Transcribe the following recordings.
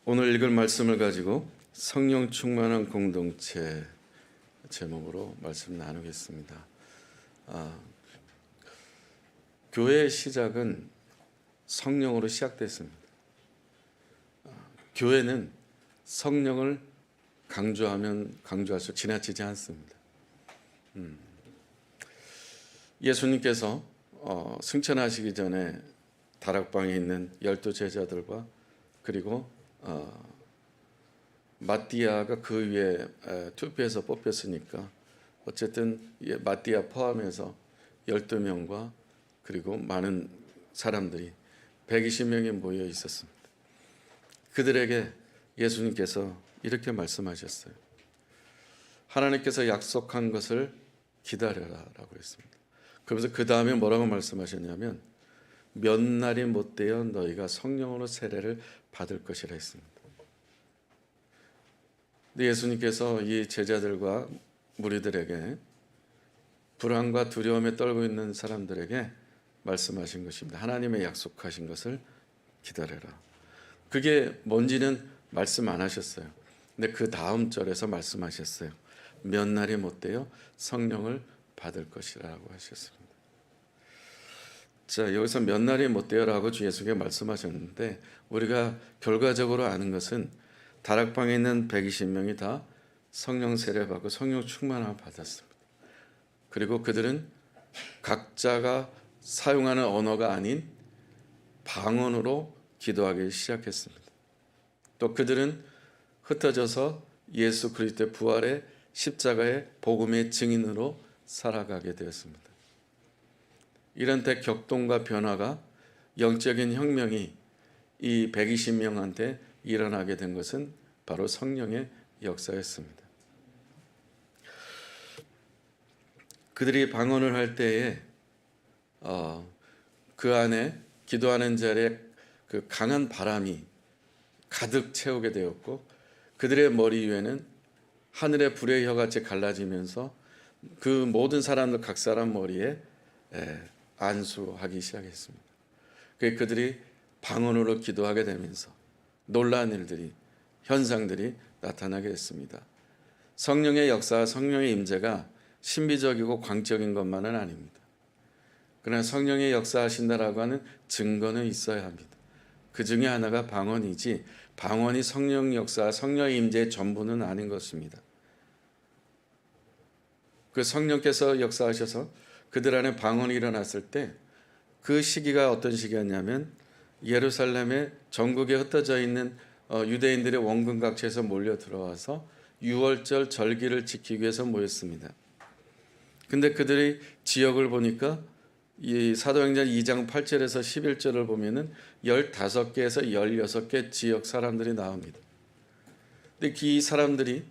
오늘 읽을 말씀을 가지고 성령 충만한 공동체 제목으로 말씀 나누겠습니다. 교회의 시작은 성령으로 시작됐습니다. 교회는 성령을 강조하면 강조할수록 지나치지 않습니다. 예수님께서 승천하시기 전에 다락방에 있는 12 제자들과 그리고 마띠아가 그 위에 투표해서 뽑혔으니까 어쨌든 마띠아 포함해서 12명과 그리고 많은 사람들이 120명이 모여 있었습니다. 그들에게 예수님께서 이렇게 말씀하셨어요. 하나님께서 약속한 것을 기다려라 라고 했습니다. 그러면서 그 다음에 뭐라고 말씀하셨냐면 몇 날이 못되어 너희가 성령으로 세례를 받을 것이라 했습니다. 근데 예수님께서 이 제자들과 무리들에게 불안과 두려움에 떨고 있는 사람들에게 말씀하신 것입니다. 하나님의 약속하신 것을 기다려라. 그게 뭔지는 말씀 안 하셨어요. 근데 그 다음 절에서 말씀하셨어요. 몇 날이 못되어 성령을 받을 것이라고 하셨습니다. 자, 여기서 몇 날이 못되어라고 주 예수님께 말씀하셨는데 우리가 결과적으로 아는 것은 다락방에 있는 120명이 다 성령 세례받고 성령 충만함을 받았습니다. 그리고 그들은 각자가 사용하는 언어가 아닌 방언으로 기도하기 시작했습니다. 또 그들은 흩어져서 예수 그리스도의 부활의 십자가의 복음의 증인으로 살아가게 되었습니다. 이런 대격동과 변화가 영적인 혁명이 이 120명한테 일어나게 된 것은 바로 성령의 역사였습니다. 그들이 방언을 할 때에 그 안에 기도하는 자리에 그 강한 바람이 가득 채우게 되었고 그들의 머리 위에는 하늘의 불의 혀같이 갈라지면서 그 모든 사람들 각 사람 머리에 안수하기 시작했습니다. 그들이 방언으로 기도하게 되면서 놀라운 일들이 현상들이 나타나게 됐습니다. 성령의 역사와 성령의 임재가 신비적이고 광적인 것만은 아닙니다. 그러나 성령의 역사하신다라고 하는 증거는 있어야 합니다. 그 중에 하나가 방언이지 방언이 성령 역사, 성령의 임재의 전부는 아닌 것입니다. 그 성령께서 역사하셔서 그들 안에 방언이 일어났을 때 그 시기가 어떤 시기였냐면 예루살렘에 전국에 흩어져 있는 유대인들의 원근 각지에서 몰려 들어와서 유월절 절기를 지키기 위해서 모였습니다. 근데 그들이 지역을 보니까 이 사도행전 2장 8절에서 11절을 보면은 15개에서 16개 지역 사람들이 나옵니다. 근데 이 사람들이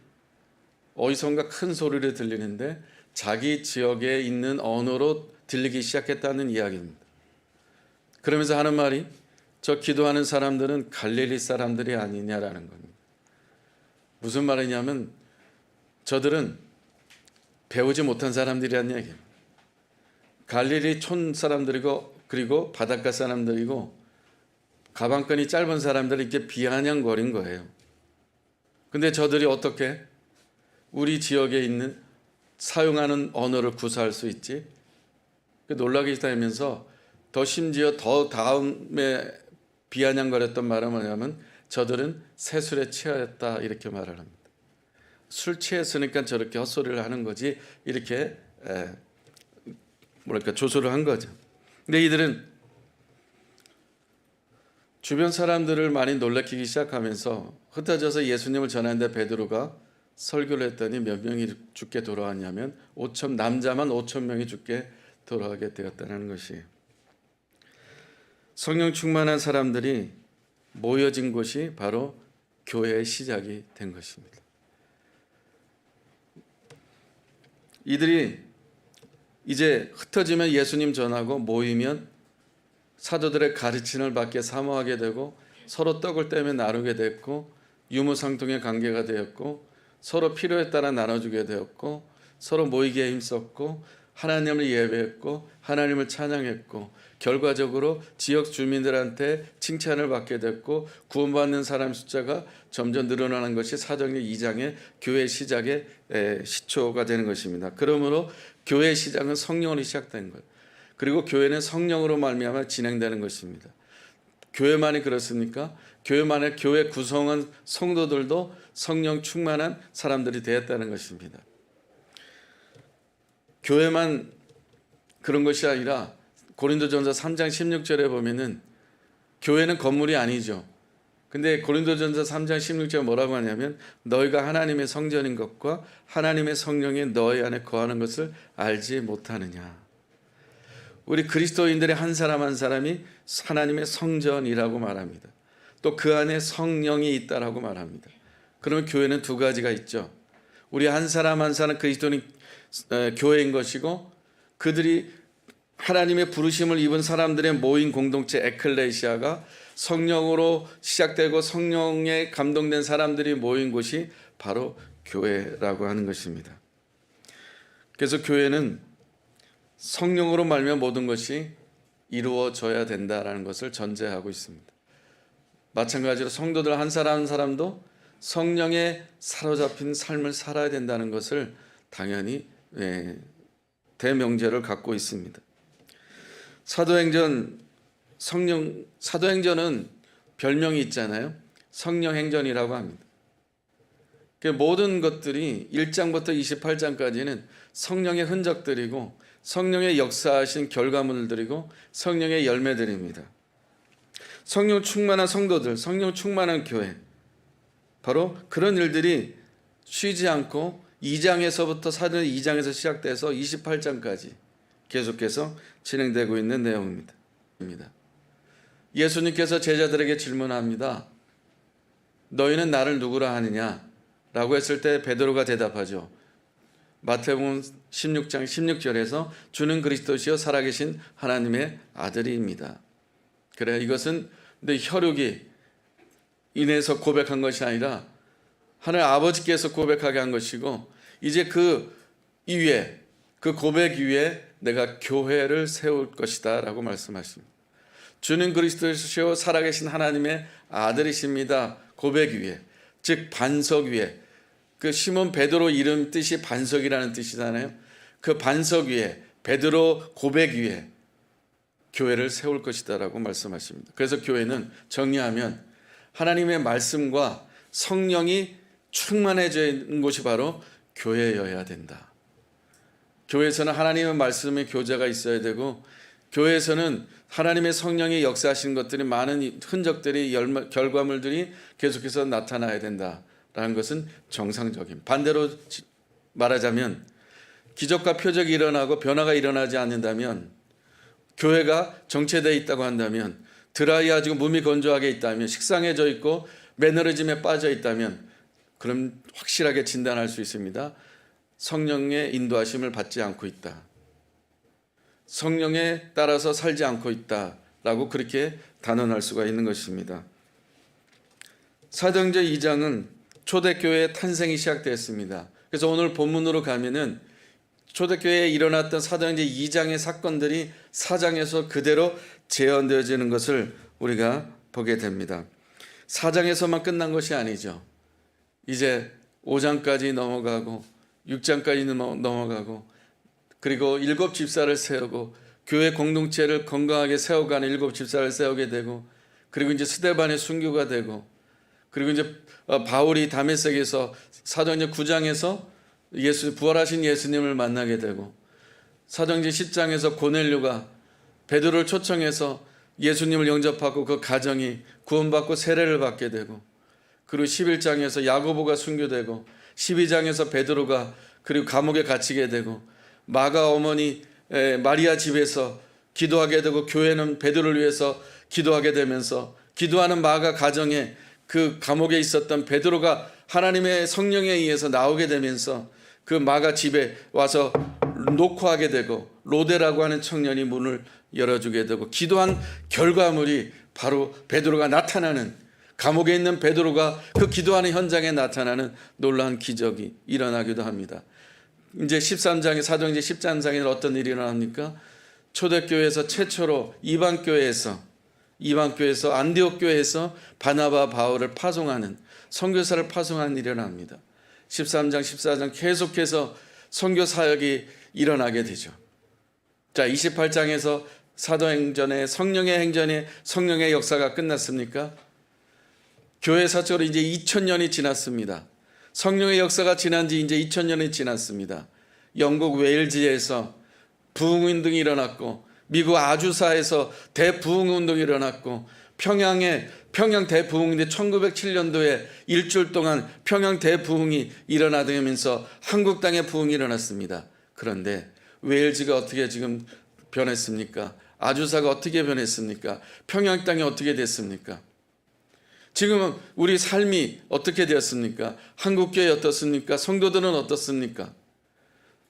어디선가 큰 소리를 들리는데 자기 지역에 있는 언어로 들리기 시작했다는 이야기입니다. 그러면서 하는 말이 저 기도하는 사람들은 갈릴리 사람들이 아니냐라는 겁니다. 무슨 말이냐면 저들은 배우지 못한 사람들이라는 얘기예요. 갈릴리 촌 사람들이고 그리고 바닷가 사람들이고 가방끈이 짧은 사람들이 이렇게 비아냥거린 거예요. 근데 저들이 어떻게 우리 지역에 있는 사용하는 언어를 구사할 수 있지? 놀라게 되면서 더 심지어 더 다음에 비아냥거렸던 말은 뭐냐면 저들은 새술에 취하였다 이렇게 말을 합니다. 술 취했으니까 저렇게 헛소리를 하는 거지 이렇게 조소를 한 거죠. 근데 이들은 주변 사람들을 많이 놀래키기 시작하면서 흩어져서 예수님을 전하는데 베드로가 설교를 했더니 몇 명이 죽게 돌아왔냐면 남자만 5,000명이 죽게 돌아가게 되었다는 것이에요. 성령 충만한 사람들이 모여진 곳이 바로 교회의 시작이 된 것입니다. 이들이 이제 흩어지면 예수님 전하고 모이면 사도들의 가르침을 받게 사모하게 되고 서로 떡을 떼며 나누게 됐고 유무상통의 관계가 되었고 서로 필요에 따라 나눠주게 되었고 서로 모이기에 힘썼고 하나님을 예배했고 하나님을 찬양했고 결과적으로 지역 주민들한테 칭찬을 받게 됐고 구원받는 사람 숫자가 점점 늘어나는 것이 사도행전 2장의 교회 시작의 시초가 되는 것입니다. 그러므로 교회 시작은 성령으로 시작된 거예요. 그리고 교회는 성령으로 말미암아 진행되는 것입니다. 교회만이 그렇습니까? 교회만의 교회 구성원 성도들도 성령 충만한 사람들이 되었다는 것입니다. 교회만 그런 것이 아니라 고린도전서 3장 16절에 보면은 교회는 건물이 아니죠. 근데 고린도전서 3장 16절에 뭐라고 하냐면 너희가 하나님의 성전인 것과 하나님의 성령이 너희 안에 거하는 것을 알지 못하느냐. 우리 그리스도인들의 한 사람 한 사람이 하나님의 성전이라고 말합니다. 또 그 안에 성령이 있다라고 말합니다. 그러면 교회는 두 가지가 있죠. 우리 한 사람 한 사람 그리스도인 교회인 것이고 그들이 하나님의 부르심을 입은 사람들의 모인 공동체 에클레시아가 성령으로 시작되고 성령에 감동된 사람들이 모인 곳이 바로 교회라고 하는 것입니다. 그래서 교회는 성령으로 말미암아 모든 것이 이루어져야 된다라는 것을 전제하고 있습니다. 마찬가지로 성도들 한 사람 한 사람도 성령에 사로잡힌 삶을 살아야 된다는 것을 당연히 대명제를 갖고 있습니다. 사도행전은 별명이 있잖아요. 성령행전이라고 합니다. 모든 것들이 1장부터 28장까지는 성령의 흔적들이고 성령의 역사하신 결과물들이고 성령의 열매들입니다. 성령 충만한 성도들, 성령 충만한 교회, 바로 그런 일들이 쉬지 않고 2장에서부터 사도행전 2장에서 시작돼서 28장까지 계속해서 진행되고 있는 내용입니다. 예수님께서 제자들에게 질문합니다. 너희는 나를 누구라 하느냐? 라고 했을 때 베드로가 대답하죠. 마태복음 16장 16절에서 주는 그리스도시요 살아계신 하나님의 아들입니다. 그래, 이것은 내 혈육이 인해서 고백한 것이 아니라 하나님 아버지께서 고백하게 한 것이고 이제 그 이후에 그 고백 위에 내가 교회를 세울 것이다 라고 말씀하십니다. 주는 그리스도시요 살아계신 하나님의 아들이십니다. 고백 위에, 즉 반석 위에, 그 시몬 베드로 이름 뜻이 반석이라는 뜻이잖아요. 그 반석 위에, 베드로 고백 위에 교회를 세울 것이다 라고 말씀하십니다. 그래서 교회는 정리하면 하나님의 말씀과 성령이 충만해져 있는 곳이 바로 교회여야 된다. 교회에서는 하나님의 말씀의 교제가 있어야 되고 교회에서는 하나님의 성령이 역사하신 것들이 많은 흔적들이 결과물들이 계속해서 나타나야 된다라는 것은 정상적인. 반대로 말하자면 기적과 표적이 일어나고 변화가 일어나지 않는다면 교회가 정체되어 있다고 한다면 드라이하고 몸이 건조하게 있다면 식상해져 있고 매너리즘에 빠져 있다면 그럼 확실하게 진단할 수 있습니다. 성령의 인도하심을 받지 않고 있다. 성령에 따라서 살지 않고 있다라고 그렇게 단언할 수가 있는 것입니다. 사도행전 2장은 초대교회의 탄생이 시작되었습니다. 그래서 오늘 본문으로 가면은 초대교회에 일어났던 사도행전 2장의 사건들이 4장에서 그대로 재현되어지는 것을 우리가 보게 됩니다. 4장에서만 끝난 것이 아니죠. 이제 5장까지 넘어가고 6장까지 넘어가고 그리고 7 집사를 세우고 교회 공동체를 건강하게 세워가는 7 집사를 세우게 되고 그리고 이제 스데반의 순교가 되고 그리고 이제 바울이 다메섹에서 사도행전 9장에서 부활하신 예수님을 만나게 되고 사도행전 10장에서 고넬료가 베드로를 초청해서 예수님을 영접하고 그 가정이 구원받고 세례를 받게 되고 그리고 11장에서 야고보가 순교되고 12장에서 베드로가 그리고 감옥에 갇히게 되고 마가 어머니 마리아 집에서 기도하게 되고 교회는 베드로를 위해서 기도하게 되면서 기도하는 마가 가정에 그 감옥에 있었던 베드로가 하나님의 성령에 의해서 나오게 되면서 그 마가 집에 와서 녹화하게 되고 로데라고 하는 청년이 문을 열어주게 되고 기도한 결과물이 바로 베드로가 나타나는 감옥에 있는 베드로가 그 기도하는 현장에 나타나는 놀라운 기적이 일어나기도 합니다. 이제 13장에 사도행전 13장에 어떤 일이 일어납니까? 초대교회에서 최초로 이방교회에서 안디옥 교회에서 바나바 바울을 파송하는, 선교사를 파송하는 일이 일어납니다. 13장 14장 계속해서 선교 사역이 일어나게 되죠. 자, 28장에서 사도행전의 성령의 행전의 성령의 역사가 끝났습니까? 교회 사적으로 이제 2000년이 지났습니다. 성령의 역사가 지난 지 이제 2000년이 지났습니다. 영국 웨일즈에서 부흥운동이 일어났고, 미국 아주사에서 대부흥운동이 일어났고, 평양 대부흥인데 1907년도에 일주일 동안 평양 대부흥이 일어나면서 한국 땅에 부흥이 일어났습니다. 그런데 웨일즈가 어떻게 지금 변했습니까? 아주사가 어떻게 변했습니까? 평양 땅이 어떻게 됐습니까? 지금은 우리 삶이 어떻게 되었습니까? 한국교회 어떻습니까? 성도들은 어떻습니까?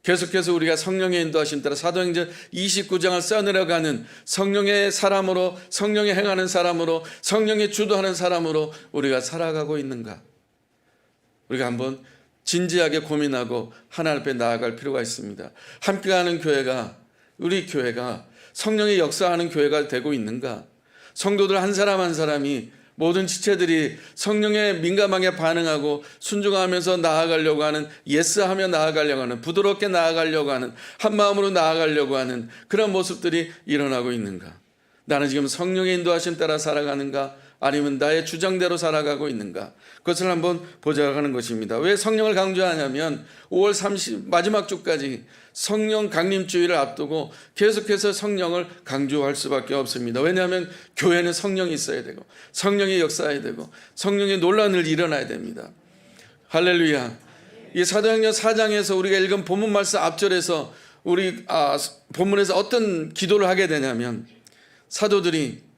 계속해서 우리가 성령의 인도하심 따라 사도행전 29장을 써내려가는 성령의 사람으로, 성령의 행하는 사람으로, 성령의 주도하는 사람으로 우리가 살아가고 있는가? 우리가 한번 진지하게 고민하고 하나님 앞에 나아갈 필요가 있습니다. 함께하는 교회가, 우리 교회가 성령의 역사하는 교회가 되고 있는가? 성도들 한 사람 한 사람이, 모든 지체들이 성령에 민감하게 반응하고 순종하면서 나아가려고 하는, 예스하며 나아가려고 하는, 부드럽게 나아가려고 하는, 한 마음으로 나아가려고 하는 그런 모습들이 일어나고 있는가? 나는 지금 성령의 인도하심 따라 살아가는가? 아니면 나의 주장대로 살아가고 있는가? 그것을 한번 보자고 하는 것입니다. 왜 성령을 강조하냐면 5월 30 마지막 주까지 성령 강림주의를 앞두고 계속해서 성령을 강조할 수밖에 없습니다. 왜냐하면 교회는 성령이 있어야 되고, 성령이 역사해야 되고, 성령의 놀라운 일이 일어나야 됩니다. 할렐루야. 이 사도행전 4장에서 우리가 읽은 본문 말씀 앞절에서 우리 본문에서 어떤 기도를 하게 되냐면, 사도들이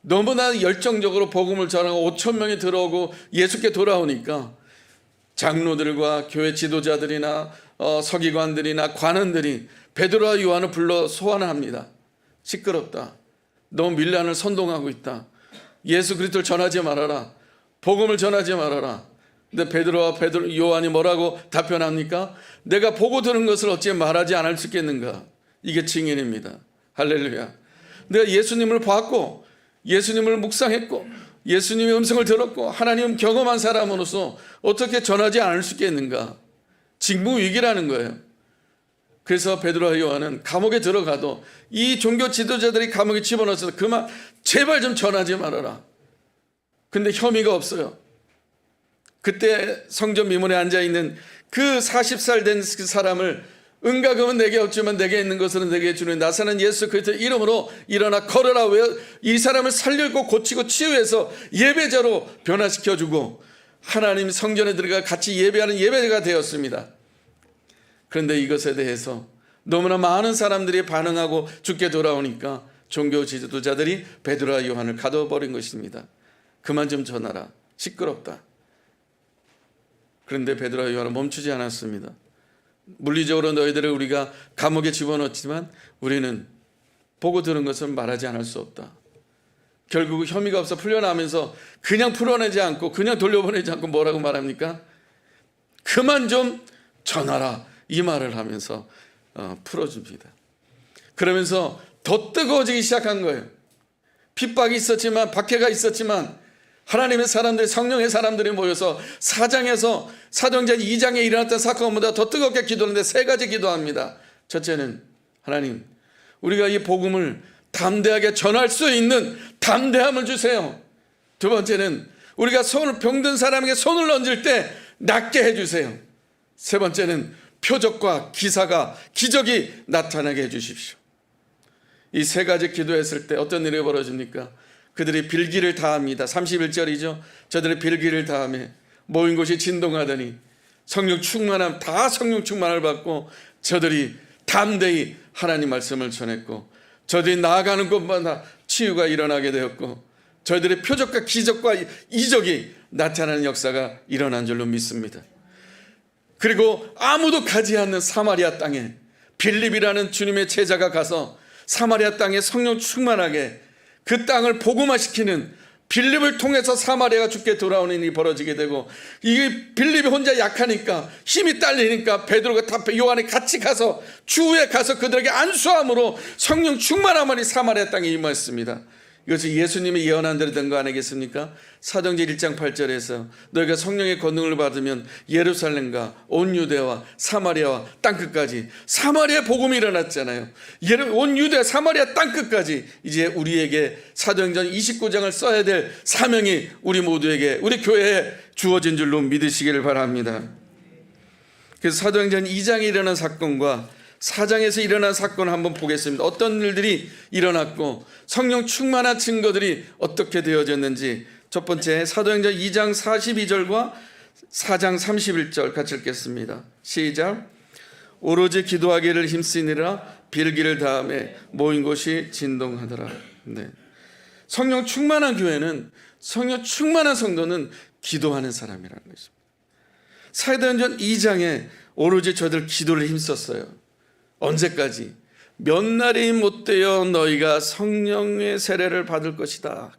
너무나 열정적으로 복음을 전하고 5,000명이 들어오고 예수께 돌아오니까 장로들과 교회 지도자들이나 서기관들이나 관원들이 베드로와 요한을 불러 소환을 합니다. 시끄럽다. 너무 밀란을 선동하고 있다. 예수 그리스도를 전하지 말아라. 복음을 전하지 말아라. 근데 베드로와 요한이 뭐라고 답변합니까? 내가 보고 들은 것을 어찌 말하지 않을 수 있겠는가? 이게 증인입니다. 할렐루야. 내가 예수님을 봤고, 예수님을 묵상했고, 예수님의 음성을 들었고, 하나님 경험한 사람으로서 어떻게 전하지 않을 수 있겠는가? 직무위기라는 거예요. 그래서 베드로와 요한은 감옥에 들어가도 이 종교 지도자들이 감옥에 집어넣어서 그만 제발 좀 전하지 말아라. 근데 혐의가 없어요. 그때 성전 미문에 앉아있는 그 40살 된 그 사람을, 은과 금은 내게 없지만 내게 있는 것은 내게 주는 나사는 예수 그리스도의 이름으로 일어나 걸어라. 이 사람을 살리고 고치고 치유해서 예배자로 변화시켜주고 하나님 성전에 들어가 같이 예배하는 예배자가 되었습니다. 그런데 이것에 대해서 너무나 많은 사람들이 반응하고 죽게 돌아오니까 종교 지도자들이 베드로와 요한을 가둬버린 것입니다. 그만 좀 전하라. 시끄럽다. 그런데 베드로와 요한은 멈추지 않았습니다. 물리적으로 너희들을 우리가 감옥에 집어넣었지만 우리는 보고 들은 것은 말하지 않을 수 없다. 결국 혐의가 없어 풀려나면서 그냥 풀어내지 않고, 그냥 돌려보내지 않고 뭐라고 말합니까? 그만 좀 전하라. 이 말을 하면서 풀어줍니다. 그러면서 더 뜨거워지기 시작한 거예요. 핍박이 있었지만, 박해가 있었지만 하나님의 사람들, 성령의 사람들이 모여서 4장에서 사도행전 2장에 일어났던 사건보다 더 뜨겁게 기도하는데 3가지 기도합니다. 첫째는 하나님, 우리가 이 복음을 담대하게 전할 수 있는 담대함을 주세요. 두 번째는 우리가 병든 사람에게 손을 얹을 때 낫게 해주세요. 세 번째는 표적과 기사가, 기적이 나타나게 해주십시오. 이 3가지 기도했을 때 어떤 일이 벌어집니까? 그들이 빌기를 다합니다. 31절이죠. 저들이 빌기를 다하며 모인 곳이 진동하더니 성령 충만함, 다 성령 충만을 받고 저들이 담대히 하나님 말씀을 전했고, 저들이 나아가는 곳마다 치유가 일어나게 되었고, 저희들의 표적과 기적과 이적이 나타나는 역사가 일어난 줄로 믿습니다. 그리고 아무도 가지 않는 사마리아 땅에 빌립이라는 주님의 제자가 가서 사마리아 땅에 성령 충만하게 그 땅을 복음화시키는 빌립을 통해서 사마리아가 죽게 돌아오는 일이 벌어지게 되고, 이 빌립이 혼자 약하니까 힘이 딸리니까 베드로가 다 요한이 같이 가서 주위에 가서 그들에게 안수함으로 성령 충만함이 사마리아 땅에 임했습니다. 이것이 예수님이 예언한 대로 된 거 아니겠습니까? 사도행전 1장 8절에서 너희가 성령의 권능을 받으면 예루살렘과 온 유대와 사마리아와 땅끝까지, 사마리아 복음이 일어났잖아요. 온 유대 사마리아 땅끝까지 이제 우리에게 사도행전 29장을 써야 될 사명이 우리 모두에게, 우리 교회에 주어진 줄로 믿으시기를 바랍니다. 그래서 사도행전 2장에 일어난 사건과 4장에서 일어난 사건을 한번 보겠습니다. 어떤 일들이 일어났고 성령 충만한 증거들이 어떻게 되어졌는지. 첫 번째, 사도행전 2장 42절과 4장 31절 같이 읽겠습니다. 시작. 오로지 기도하기를 힘쓰니라 빌기를 다음에 모인 곳이 진동하더라. 네. 성령 충만한 교회는, 성령 충만한 성도는 기도하는 사람이라는 것입니다. 사도행전 2장에 오로지 저들 기도를 힘썼어요. 언제까지? 몇 날이 못되어 너희가 성령의 세례를 받을 것이다.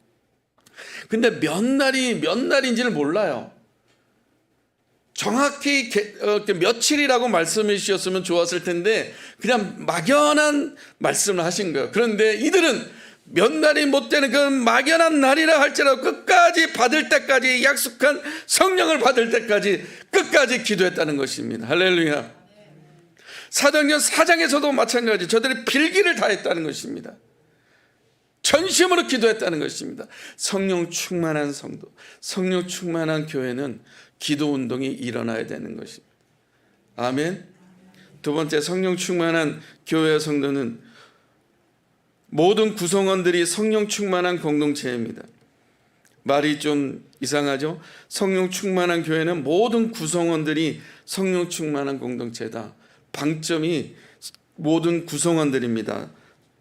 근데 몇 날인지를 몰라요. 정확히 며칠이라고 말씀해 주셨으면 좋았을 텐데 그냥 막연한 말씀을 하신 거예요. 그런데 이들은 몇 날이 못 되는 그 막연한 날이라 할지라도 끝까지 받을 때까지, 약속한 성령을 받을 때까지 끝까지 기도했다는 것입니다. 할렐루야. 사도행전 4장에서도 마찬가지, 저들이 빌기를 다했다는 것입니다. 전심으로 기도했다는 것입니다. 성령 충만한 성도, 성령 충만한 교회는 기도 운동이 일어나야 되는 것입니다. 아멘. 두 번째, 성령 충만한 교회와 성도는 모든 구성원들이 성령 충만한 공동체입니다. 말이 좀 이상하죠? 성령 충만한 교회는 모든 구성원들이 성령 충만한 공동체다. 방점이 모든 구성원들입니다.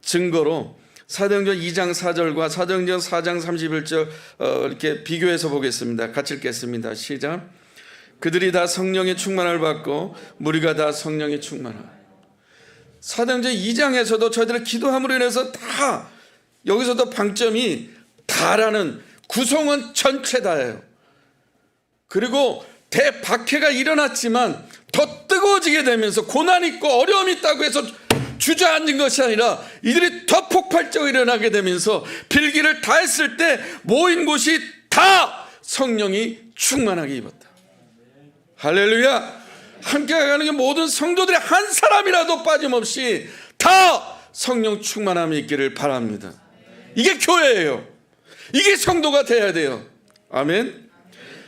증거로 사도행전 2장 4절과 사도행전 4장 31절 이렇게 비교해서 보겠습니다. 같이 읽겠습니다. 시작. 그들이 다 성령의 충만을 받고 무리가 다 성령의 충만함. 사도행전 2장에서도 저희들의 기도함으로 인해서 다, 여기서도 방점이 다라는 구성원 전체 다예요. 그리고 대박해가 일어났지만 더 뜨거워지게 되면서 고난이 있고 어려움이 있다고 해서 주저앉은 것이 아니라 이들이 더 폭발적으로 일어나게 되면서 빌기를 다 했을 때 모인 곳이 다 성령이 충만하게 입었다. 할렐루야. 함께 가는 게 모든 성도들의 한 사람이라도 빠짐없이 다 성령 충만함이 있기를 바랍니다. 이게 교회예요. 이게 성도가 돼야 돼요. 아멘.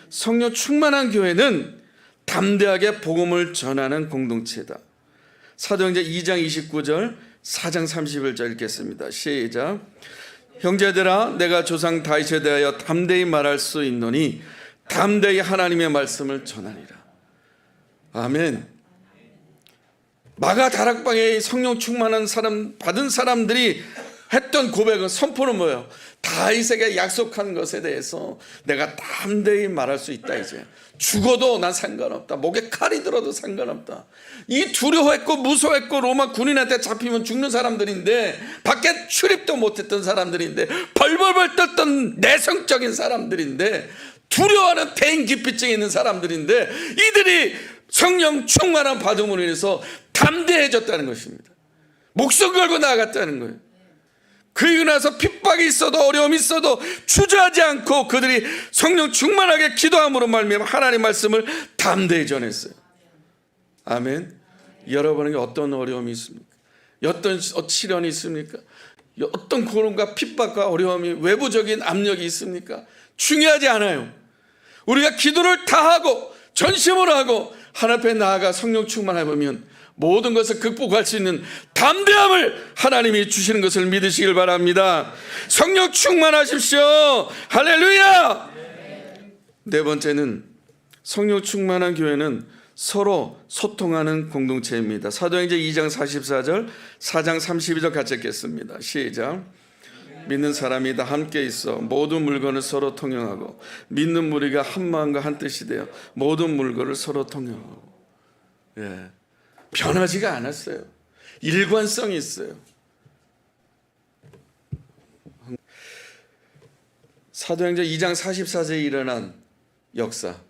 성령 충만한 교회는 담대하게 복음을 전하는 공동체다. 사도행전 2장 29절, 4장 31절 읽겠습니다. 시작. 형제들아, 내가 조상 다윗에 대하여 담대히 말할 수 있노니 담대히 하나님의 말씀을 전하리라. 아멘. 마가 다락방에 성령 충만한 사람 받은 사람들이 했던 고백은, 선포는 뭐예요? 다윗에게 약속한 것에 대해서 내가 담대히 말할 수 있다. 이제 죽어도 난 상관없다. 목에 칼이 들어도 상관없다. 이 두려워했고 무서워했고 로마 군인한테 잡히면 죽는 사람들인데, 밖에 출입도 못했던 사람들인데, 벌벌벌 떨던 내성적인 사람들인데, 두려워하는 대인기피증이 있는 사람들인데, 이들이 성령 충만한 받음으로 인해서 담대해졌다는 것입니다. 목숨 걸고 나아갔다는 거예요. 그리고 나서 핍박이 있어도 어려움이 있어도 주저하지 않고 그들이 성령 충만하게 기도함으로 말미암아 하나님의 말씀을 담대히 전했어요. 아멘. 여러분에게 어떤 어려움이 있습니까? 어떤 시련이 있습니까? 어떤 고난과 핍박과 어려움이, 외부적인 압력이 있습니까? 중요하지 않아요. 우리가 기도를 다 하고 전심으로 하고 하나님 앞에 나아가 성령 충만해보면 모든 것을 극복할 수 있는 담대함을 하나님이 주시는 것을 믿으시길 바랍니다. 성령 충만하십시오. 할렐루야. 네 번째는, 성령 충만한 교회는 서로 소통하는 공동체입니다. 사도행전 2장 44절, 4장 32절 같이 읽겠습니다. 시작. 믿는 사람이 다 함께 있어 모든 물건을 서로 통용하고 믿는 무리가 한 마음과 한 뜻이 되어 모든 물건을 서로 통용하고. 예. 변하지가 않았어요. 일관성이 있어요. 사도행전 2장 44절에 일어난 역사,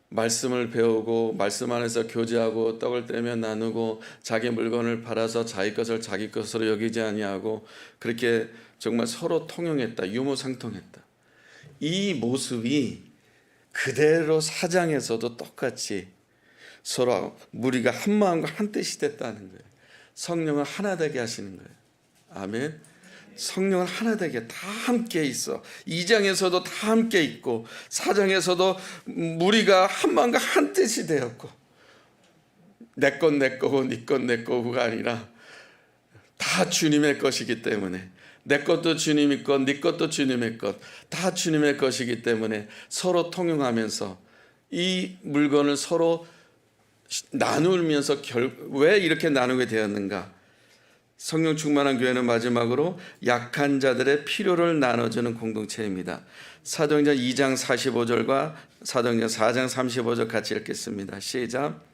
말씀을 배우고 말씀 안에서 교제하고 떡을 떼며 나누고 자기 물건을 팔아서 자기 것을 자기 것으로 여기지 아니하고 그렇게 정말 서로 통용했다, 유무상통했다. 이 모습이 그대로 사장에서도 똑같이 서로 무리가 한 마음과 한 뜻이 됐다는 거예요. 성령을 하나 되게 하시는 거예요. 아멘. 성령을 하나 되게 다 함께 있어. 2장에서도 다 함께 있고 4장에서도 무리가 한 마음과 한 뜻이 되었고, 내 것 내 거고 네 것 내 거고가 아니라 다 주님의 것이기 때문에, 내 것도 주님의 것, 네 것도 주님의 것, 다 주님의 것이기 때문에 서로 통용하면서 이 물건을 서로 나누면서 왜 이렇게 나누게 되었는가? 성령 충만한 교회는 마지막으로 약한 자들의 필요를 나눠주는 공동체입니다. 사도행전 2장 45절과 사도행전 4장 35절 같이 읽겠습니다. 시작.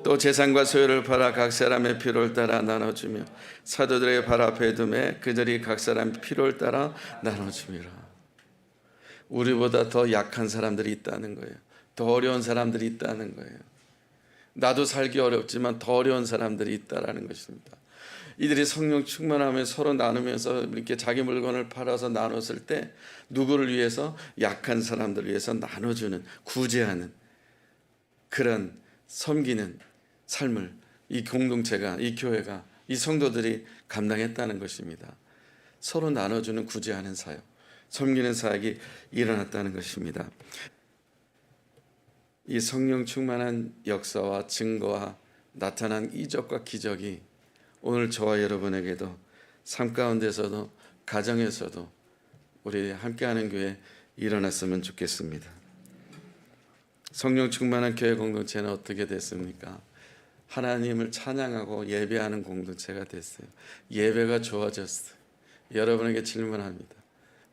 또 재산과 소유를 팔아 각 사람의 필요를 따라 나눠주며 사도들의 발 앞에 두매 그들이 각 사람 필요를 따라 나눠주미라. 우리보다 더 약한 사람들이 있다는 거예요. 더 어려운 사람들이 있다는 거예요. 나도 살기 어렵지만 더 어려운 사람들이 있다라는 것입니다. 이들이 성령 충만하며 서로 나누면서 이렇게 자기 물건을 팔아서 나눴을 때 누구를 위해서? 약한 사람들을 위해서 나눠주는, 구제하는 그런 섬기는 삶을 이 공동체가, 이 교회가, 이 성도들이 감당했다는 것입니다. 서로 나눠주는, 구제하는 사역, 섬기는 사역이 일어났다는 것입니다. 이 성령 충만한 역사와 증거와 나타난 이적과 기적이 오늘 저와 여러분에게도 삶 가운데서도 가정에서도 우리 함께하는 교회 일어났으면 좋겠습니다. 성령 충만한 교회 공동체는 어떻게 됐습니까? 하나님을 찬양하고 예배하는 공동체가 됐어요. 예배가 좋아졌어요. 여러분에게 질문합니다.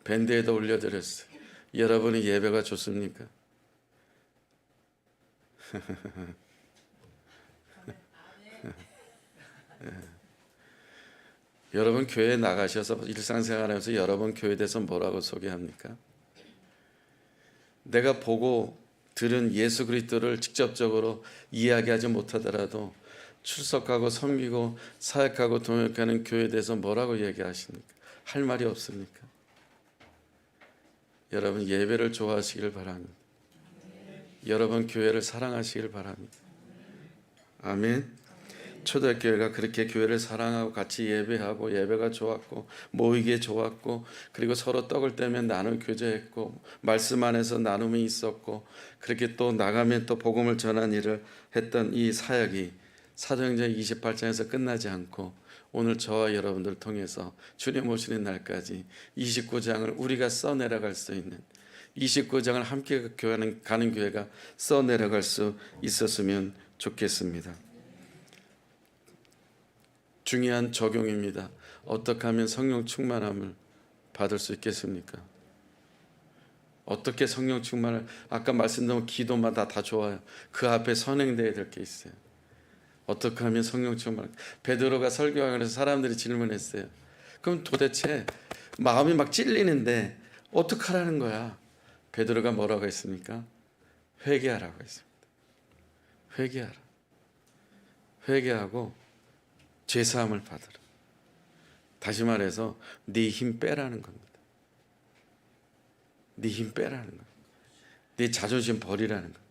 밴드에도 올려드렸어요. 여러분의 예배가 좋습니까? 여러분 교회에 나가셔서 일상생활하면서 여러분 교회에 대해서 뭐라고 소개합니까? 내가 보고 들은 예수 그리스도를 직접적으로 이야기하지 못하더라도 출석하고 섬기고 사역하고 동역하는 교회에 대해서 뭐라고 얘기하십니까? 할 말이 없습니까? 여러분 예배를 좋아하시길 바랍니다. 여러분 교회를 사랑하시길 바랍니다. 아멘. 초대교회가 그렇게 교회를 사랑하고 같이 예배하고 예배가 좋았고 모이기에 좋았고 그리고 서로 떡을 떼면 나눔 교제했고 말씀 안에서 나눔이 있었고 그렇게 또 나가면 또 복음을 전한 일을 했던 이 사역이 사도행전 28장에서 끝나지 않고 오늘 저와 여러분들 통해서 주님 오시는 날까지 29장을 우리가 써내려갈 수 있는 29장을 함께 가는 교회가 써내려갈 수 있었으면 좋겠습니다. 중요한 적용입니다. 어떻게 하면 성령 충만함을 받을 수 있겠습니까? 어떻게 성령 충만을, 아까 말씀드린 기도마다 다 좋아요. 그 앞에 선행되어야 될 게 있어요. 어떻게 하면 성령 충만? 베드로가 설교하면서 사람들이 질문했어요. 그럼 도대체 마음이 막 찔리는데 어떻게 하라는 거야? 베드로가 뭐라고 했습니까? 회개하라고 했습니다. 회개하라. 회개하고 죄사함을 받으라. 다시 말해서 네 힘 빼라는 겁니다. 네 힘 빼라는 거예요. 네 자존심 버리라는 거예요.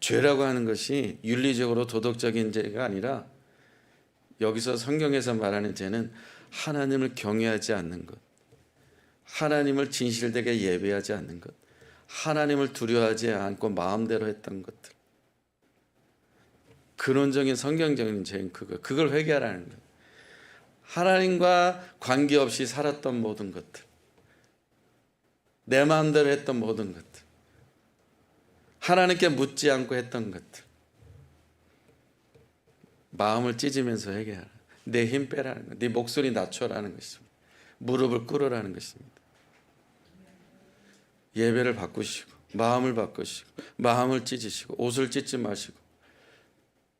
죄라고 하는 것이 윤리적으로 도덕적인 죄가 아니라 여기서 성경에서 말하는 죄는 하나님을 경외하지 않는 것, 하나님을 진실되게 예배하지 않는 것, 하나님을 두려워하지 않고 마음대로 했던 것들, 근원적인 성경적인 죄는 그걸 회개하라는 거예요. 하나님과 관계없이 살았던 모든 것들, 내 마음대로 했던 모든 것들, 하나님께 묻지 않고 했던 것들, 마음을 찢으면서 회개하라. 내 힘 빼라는 거예요. 네 목소리 낮춰라는 것입니다. 무릎을 꿇으라는 것입니다. 예배를 바꾸시고 마음을 바꾸시고 마음을 찢으시고 옷을 찢지 마시고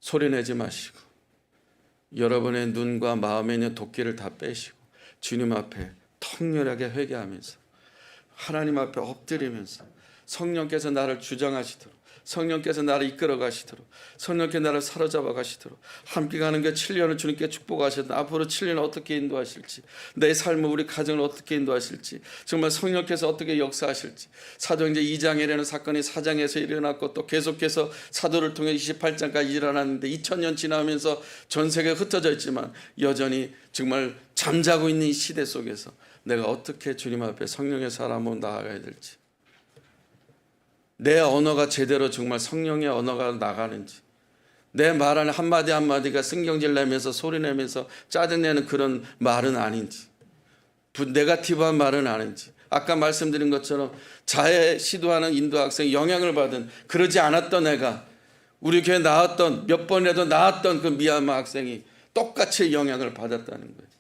소리내지 마시고 여러분의 눈과 마음에 있는 도끼를 다 빼시고 주님 앞에 통렬하게 회개하면서 하나님 앞에 엎드리면서 성령께서 나를 주장하시도록, 성령께서 나를 이끌어 가시도록, 성령께서 나를 사로잡아 가시도록, 함께 가는 게 7년을 주님께 축복하셨다. 앞으로 7년 어떻게 인도하실지, 내 삶을, 우리 가정을 어떻게 인도하실지, 정말 성령께서 어떻게 역사하실지. 사도행전 2장에 일어나는 사건이 4장에서 일어났고, 또 계속해서 사도를 통해 28장까지 일어났는데 2000년 지나면서 전 세계에 흩어져 있지만 여전히 정말 잠자고 있는 이 시대 속에서 내가 어떻게 주님 앞에 성령의 사람으로 나아가야 될지, 내 언어가 제대로 정말 성령의 언어가 나가는지, 내 말하는 한마디 한마디가 신경질 내면서 소리내면서 짜증내는 그런 말은 아닌지, 네거티브한 말은 아닌지, 아까 말씀드린 것처럼 자해 시도하는 인도 학생 영향을 받은, 그러지 않았던 애가 우리 교회 나왔던, 몇 번이라도 나왔던 그 미얀마 학생이 똑같이 영향을 받았다는 거예요.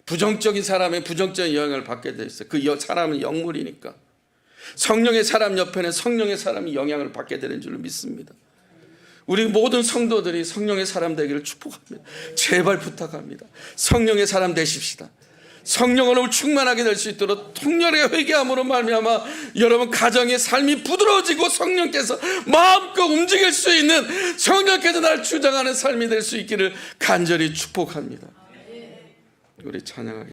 부정적인 사람의 부정적인 영향을 받게 돼 있어요. 그 사람은 영물이니까. 성령의 사람 옆에는 성령의 사람이 영향을 받게 되는 줄 믿습니다. 우리 모든 성도들이 성령의 사람 되기를 축복합니다. 제발 부탁합니다. 성령의 사람 되십시다. 성령으로 충만하게 될 수 있도록 통렬하게 회개함으로 말미암아 여러분 가정의 삶이 부드러워지고 성령께서 마음껏 움직일 수 있는, 성령께서 나를 주장하는 삶이 될 수 있기를 간절히 축복합니다. 우리 찬양하겠습니다.